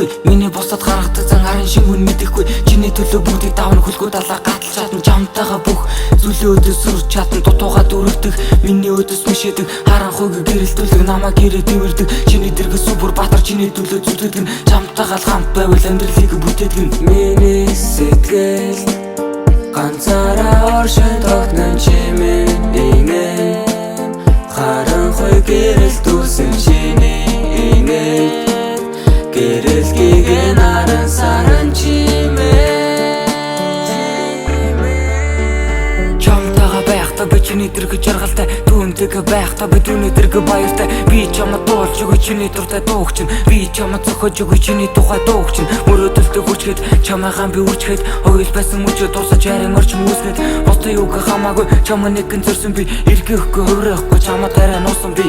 мэдэхгүй миний бусдад гаргадаг зан арын шингүн мэдэхгүй чиний төлөө бүгдийг давна хөлгөө далаа гатал чадна чамтайгаа бүх зүйлээ өдөө сүрж чадна дутуугаа дүрэгдэх миний өдөөс мишэдэг харанхуйг гэрэлтүүлэг намаа гэрээ дэвэрдэг чиний дэргэс сүбүр баатар чиний төлөө зүтгэдэг чамтайгаа л хамт байвал амьдралыг бүтээдэг миний сэтгэл ганцаараа оршин тогтнон чимээ инээ харанхуй гэрэлтүүлсэн чиний инээ гэрэлтгийг наран саран чимээ чамтайгаа байхдаа би чиний дэрэг жаргалтай түүнтэйгээ байхдаа би түүний дэрэг баяртай би чамд дуулж өгөө чиний дуртай дуугчин би чамд зохиож өгөө чиний тухай дуугчин мөрөөдөлтөй хүчгээд чамайгаа би үрчгээд ойл байсан мөчөө дуусаж харин орчим үүснэд бостой юуг хамаагүй чамаа нэгэн зөрсөн би эргээхгүй хувирахгүй чамаа тарай нуусан би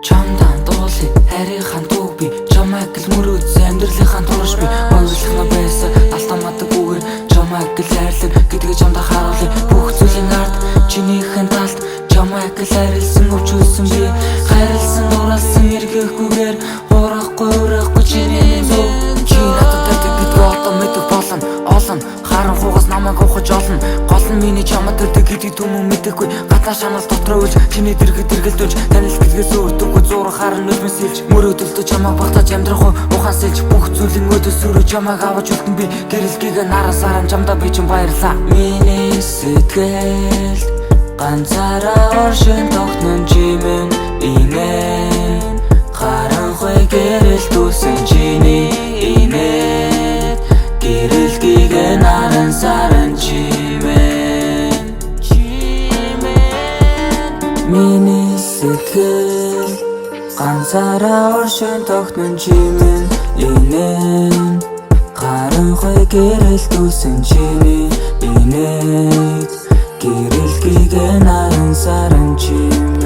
чамдан дуулын харийнхаа дуу би чамайг л мөрөөдсөн амьдралынхаа турш би ойлголохна байсан алтамадаггүйгээр чамайг л хайрлан гэдгээ чамда харуулъя бүх зүйлийн ард чинийхэн талд чамайг л хайрлсан өвчүүлсэн би хайрлсан дураалсан эргээхгүйгээр урахгүй чиний зөв чи надад гэдгээ одоо мэдэх болно олон харанхуйгаас намайг ухаж олно гол нь миний чамд өгдөг гэдгийг түмэн мэдэхгүй гадаа шанал дотроо үж чиний дэргэд дэргэлдүүлж танил гэдгээс өөртөө зураг харан нүдмэс хэлж мөрөөдөлтөө чамайг багтааж амьдрах ухаан сэлж бүх зүйлийн өдөөс өрөө чамайг авч үлдэн би гэрэлтгийг нараас харан чамдаа би чинь баярлаа миний сэтгэл ганцаараа оршин тогтнон чимэн инээ харанхуй гэрэлтүүлсэн чиний инээ гэрэлтгийг наран саран чимээ миний сэтгэл ганцаараа оршин тогтнон чимэн инээ харанхуй гэрэлтүүлсэн чиний инээ гэрэлтгийг наран саран чимээ